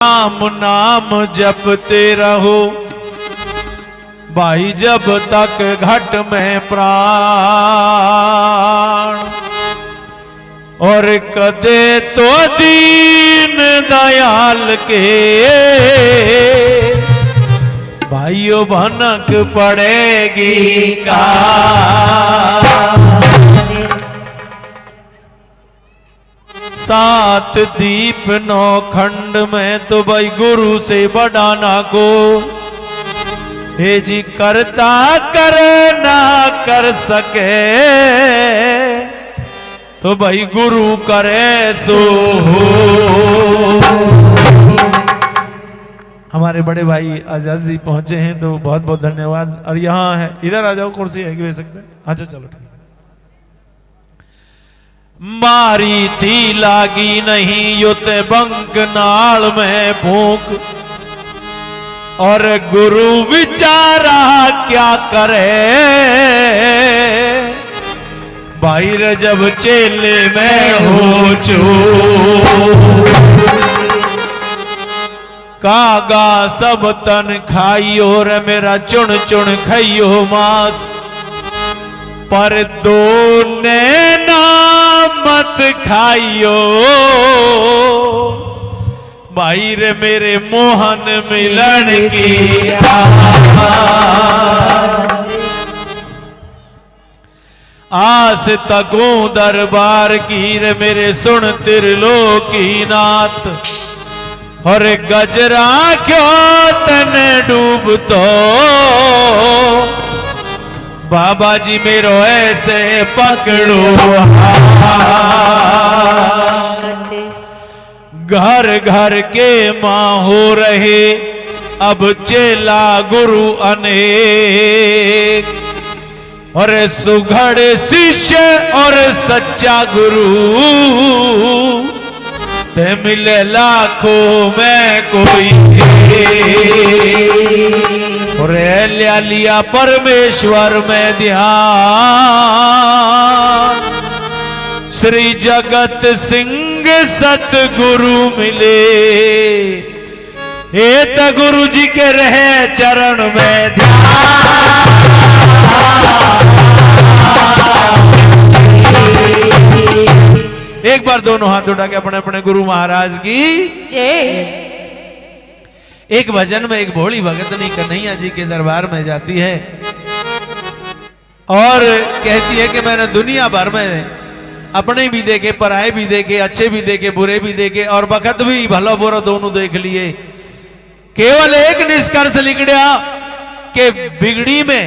राम नाम जपते रहो भाई जब तक घट में प्राण, और कदे तो दीन दयाल के भाइयों भनक पड़ेगी का। सात दीप नौ खंड में तो भाई गुरु से बढ़ाना को हे जी करता कर ना कर सके, तो भाई गुरु करे सो हो। हमारे बड़े भाई आजाद जी पहुंचे हैं तो बहुत बहुत धन्यवाद। और यहाँ है, इधर आ जाओ, कुर्सी है कि भेज सकते हैं? अच्छा चलो ठीक। मारी थी लागी नहीं युते बंक नाल में भूख, और गुरु विचारा क्या करे बाहर जब चेले में हो चो। कागा सब तन खाइयो रे मेरा चुन चुन खाइयो मांस, पर दो नैना मत खाइयो भाई रे मेरे मोहन मिलन की आस तकूं दरबार की रे मेरे सुन त्रिलोकी नाथ, और गजरा क्यों तन डूबतो बाबा जी मेरो ऐसे पकड़ो हाथ। घर घर के मां हो रहे अब चेला गुरु अनेक, और सुघड़ शिष्य और सच्चा गुरु ते मिले लाखों में कोई। और लिया लिया परमेश्वर में ध्यान, श्री जगत सिंह सतगुरु मिले, हे तो गुरु जी के रहे चरण में ध्यान। एक बार दोनों हाथ उठा के अपने अपने गुरु महाराज की जय। एक भजन में एक भोली भगतनी कन्हैया जी के दरबार में जाती है और कहती है कि मैंने दुनिया भर में अपने भी देखे, पराये भी देखे, अच्छे भी देखे, बुरे भी देखे, और बखत भी भला बुरा दोनों देख लिए। केवल एक निष्कर्ष निकला कि बिगड़ी में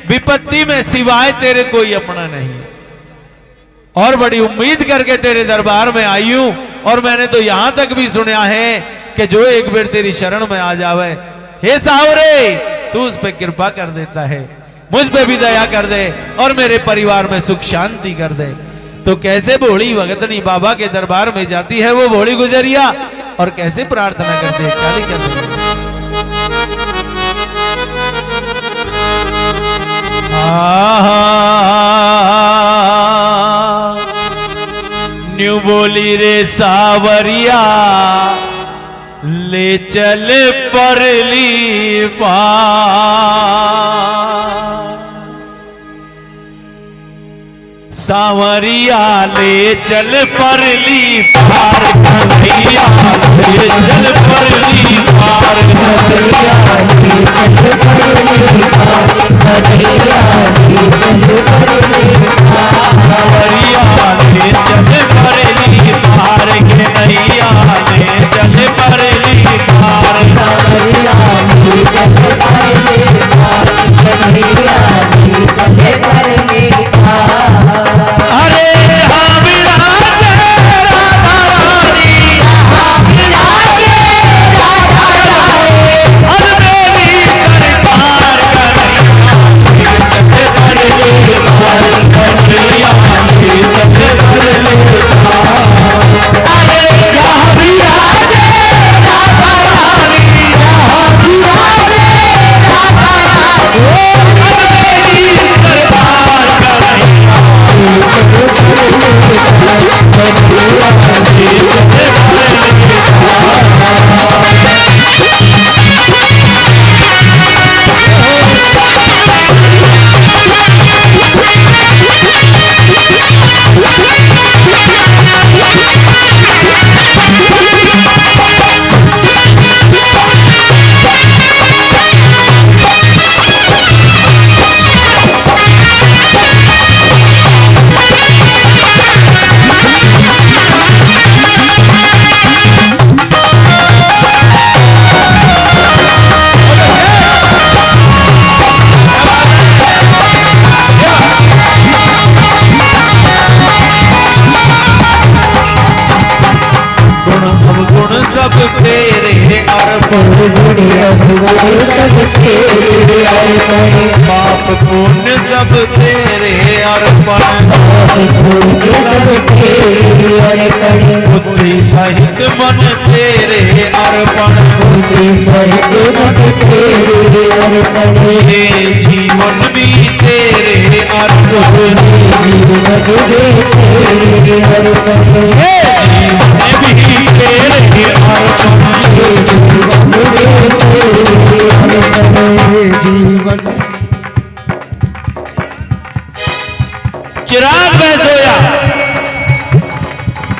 विपत्ति में सिवाय तेरे कोई अपना नहीं, और बड़ी उम्मीद करके तेरे दरबार में आई हूं। और मैंने तो यहां तक भी सुना है कि जो एक बार तेरी शरण में आ जावे, हे सावरे तू उस पे कृपा कर देता है, मुझ पे भी दया कर दे और मेरे परिवार में सुख शांति कर दे। तो कैसे भोली भगतनी बाबा के दरबार में जाती है वो भोली गुजरिया, और कैसे प्रार्थना करते है, क्या नहीं करते। न्यू बोली रे सावरिया ले चल परली पार, सावरिया ले चल परली पार, कन्हैया ले चल परली पार, कन्हैया ले चल परली पार, कन्हैया ले चल परली पार, सावरिया ले चल परली पार, कन्हैया ले चल परली पार, सावरिया ले चल परली पार, कन्हैया ले चल परली पार। अरे जहाँ विराजे राधा रानी, जहाँ विराजे सब तेरे अर्पण, पाप पुण्य सब तेरे अर्पण, सब तेरे अर्पण, बुद्धि सहित मन तेरे अर्पण, सहित मन तेरे अर्पण, ये जीवन भी तेरे अर्पण, जीवन भी तेरे अर्पण, ये जीवन भी तेरे जीवन। चिराग वैसोया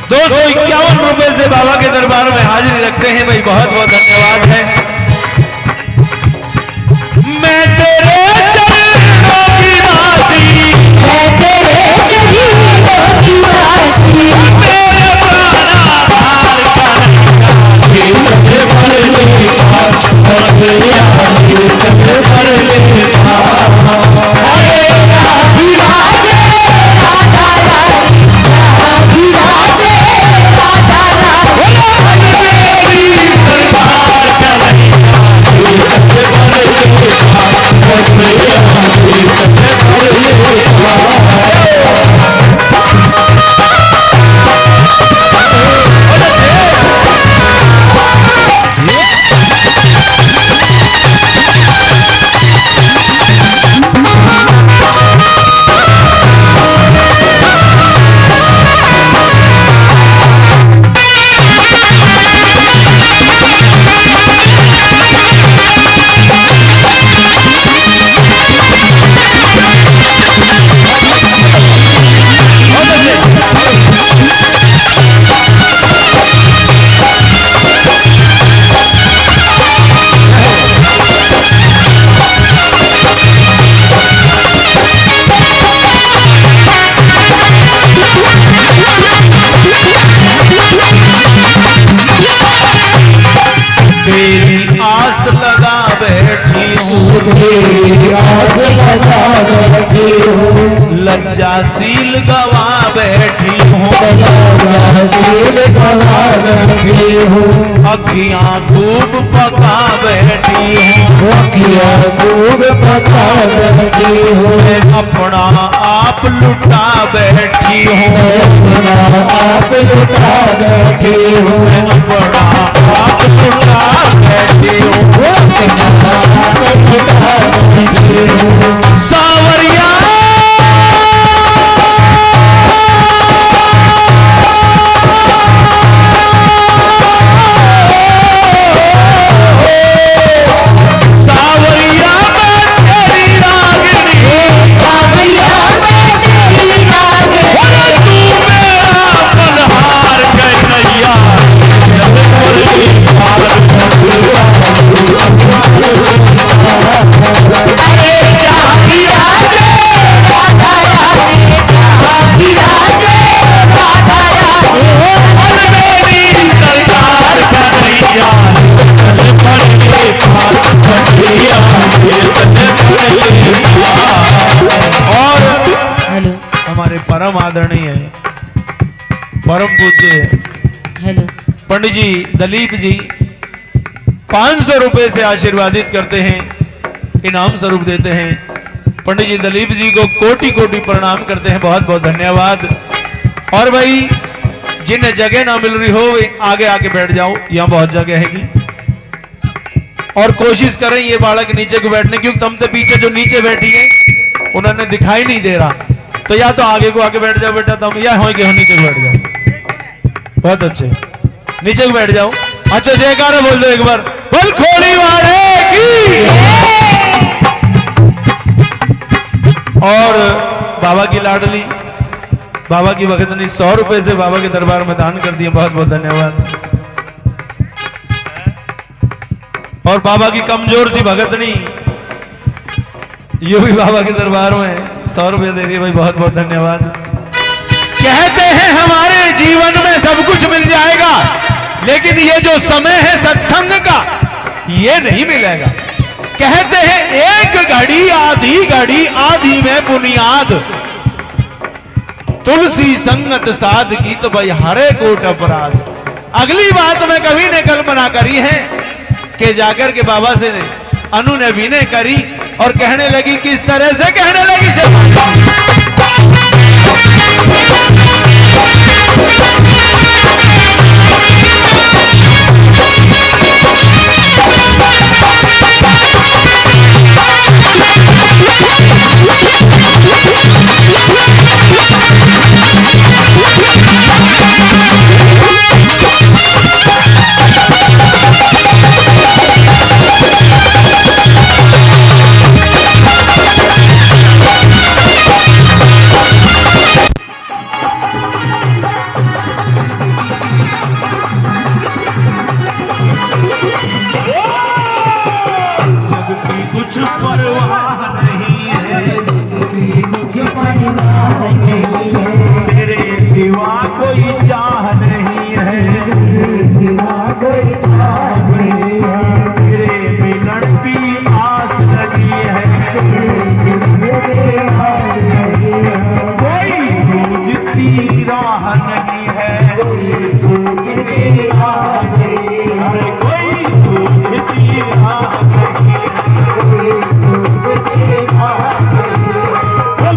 251 रुपए से बाबा के दरबार में हाजिरी रखते हैं भाई, बहुत बहुत धन्यवाद है। मैं तेरे चरणों की दासी, मैं तेरे चरणों की दासी, मेरे तेरी आस लगा बैठी हूँ, लज्जाशील गवा बैठी हूँ, अखियाँ खूब पका बैठी हूँ, मैं अपना आप लुटा बैठी हूँ, मैं अपना आप लुटा बैठी हूँ। सावरिया हमारे परम आदरणीय परम पूज्य पंडित जी दलीप जी 500 रुपए से आशीर्वादित करते हैं, इनाम स्वरूप देते हैं। पंडित जी दलीप जी को कोटि कोटि प्रणाम करते हैं, बहुत बहुत धन्यवाद। और भाई जिन्हें जगह ना मिल रही हो वे आगे आके बैठ जाओ, यहाँ बहुत जगह हैगी। और कोशिश करें ये बालक नीचे को बैठने, क्योंकि तुम तो पीछे जो नीचे बैठी है उन्होंने दिखाई नहीं दे रहा, तो या तो आगे को आके बैठ जाओ बेटा तुम, या हो के हो नीचे को बैठ जाओ। बहुत अच्छे, नीचे को बैठ जाओ। अच्छा जयकारा बोल दो एक बार, बोल खोड़ी वाले की। और बाबा की लाडली बाबा की भगतनी 100 रुपए से बाबा के दरबार में दान कर दिए, बहुत बहुत धन्यवाद। और बाबा की कमजोर सी भगतनी ये भी बाबा के दरबार में 100 रुपए दे रही है भाई, बहुत बहुत धन्यवाद। कहते हैं हमारे जीवन में सब कुछ मिल जाएगा, लेकिन ये जो समय है सत्संग का ये नहीं मिलेगा। कहते हैं एक घड़ी आधी में बुनियाद, तुलसी संगत साध की तो भाई हरे कोट अपराध। अगली बात मैं कभी ने कल्पना करी है कि जाकर के बाबा से ने अनु ने विनय करी और कहने लगी, किस तरह से कहने लगी कुछ परवाह नहीं है, कुछ परवाह नहीं है, तेरे सिवा कोई चाह नहीं है, सिवा कोई चाह नहीं है, तेरे मिलन की आस लगी है, मेरे हाथ लगी है, कोई सूझती राह नहीं है, कोई सूझती राह नहीं है, अरे कोई सूझती राह नहीं है।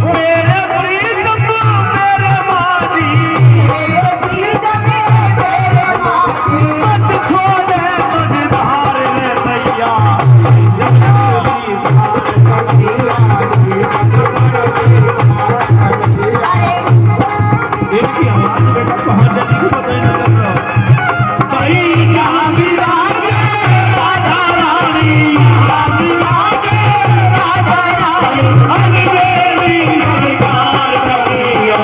मेरे प्रीतम मेरे माझी, मत छोड़े मझधार रे मैया, इनकी आवाज बेटा कहाँ चली गई पता ही ना लग रहा। कहीं जहाँ भी रागे राधा रानी, अलबेली सरकार करिया,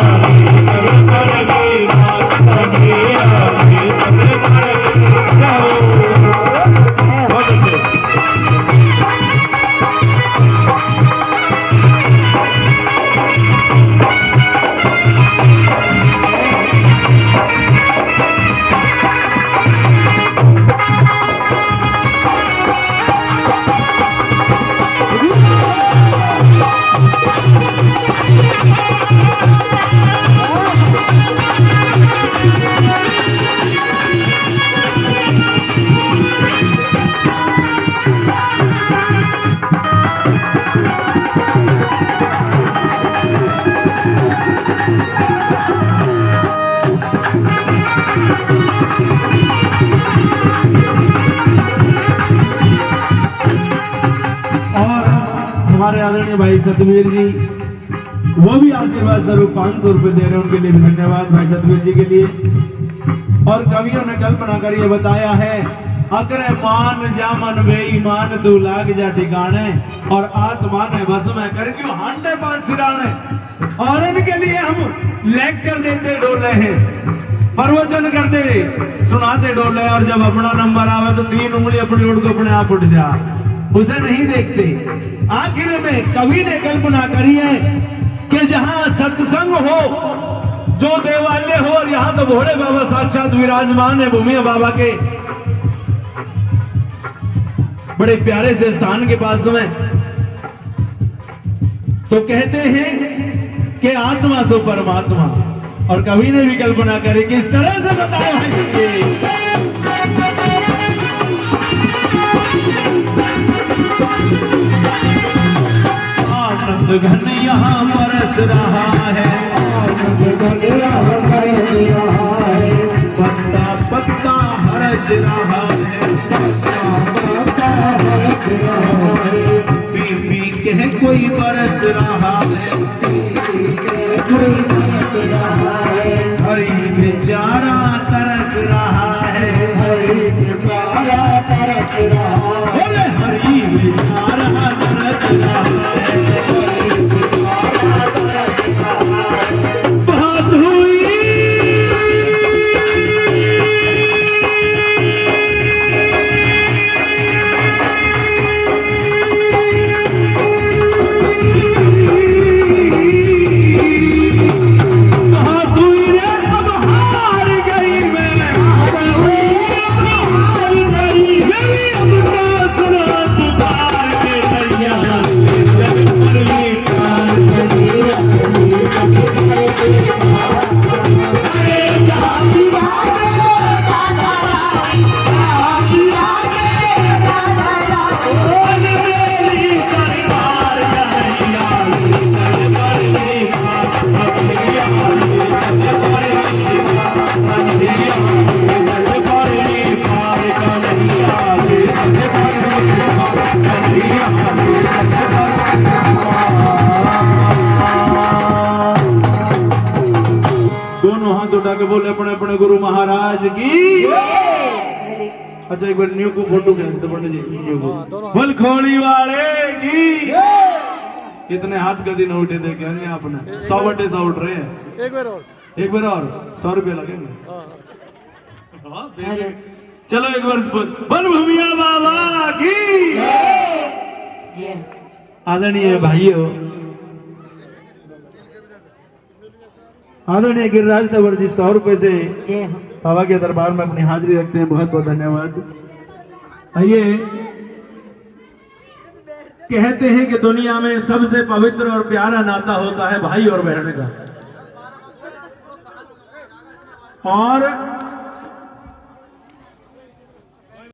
हमारे आदरणीय भाई सतवीर जी वो भी आशीर्वाद स्वरूप 500 रुपए दे रहे हैं, उनके लिए भी धन्यवाद भाई सतवीर जी के लिए। और कवियों ने कल्पना कर ये बताया है, अकर मान जामन बेईमान तू लाग जा ठिकाने, और आत्मा ने बस में कर क्यों हांडे पान सिराने। और इनके लिए हम लेक्चर देते डोले हैं, प्रवचन करते सुनाते डोले, और जब अपना नंबर आवे तो 3 उंगली अपनी ओर को अपने आप उठ जा, उसे नहीं देखते। आखिर में कवि ने कल्पना करी है कि जहां सत्संग हो, जो देवालय हो, और यहां तो भोले बाबा साक्षात विराजमान है भूमि बाबा के बड़े प्यारे से स्थान के पास में, तो कहते हैं कि आत्मा सो परमात्मा। और कवि ने भी कल्पना करी कि इस तरह से बताया है, आनंद घन यहाँ बरस रहा है, पत्ता पत्ता हर्ष रहा है, पी पी के कोई बरस रहा है, हरी बेचारा तरस रहा है, बोले हरी बेचारा तरस रहा है। उठा के बोले अपने अपने गुरु महाराज की। अच्छा एक बार न्यू को फोटो खींच दो पंडित जी, न्यू को बोल खोली वाले की। इतने हाथ कभी न उठे देखे होंगे आपने, 100 बटे 100 उठ रहे हैं। एक बार और 100 रुपये लगेंगे। हाँ, चलो एक बार बोल भूमिया बाबा की। आदरणीय भाइयों, आदरणीय गिरिराज तंवर जी 100 रुपए से बाबा के दरबार में अपनी हाजिरी रखते हैं, बहुत बहुत धन्यवाद। आइए, कहते हैं कि दुनिया में सबसे पवित्र और प्यारा नाता होता है भाई और बहन का, और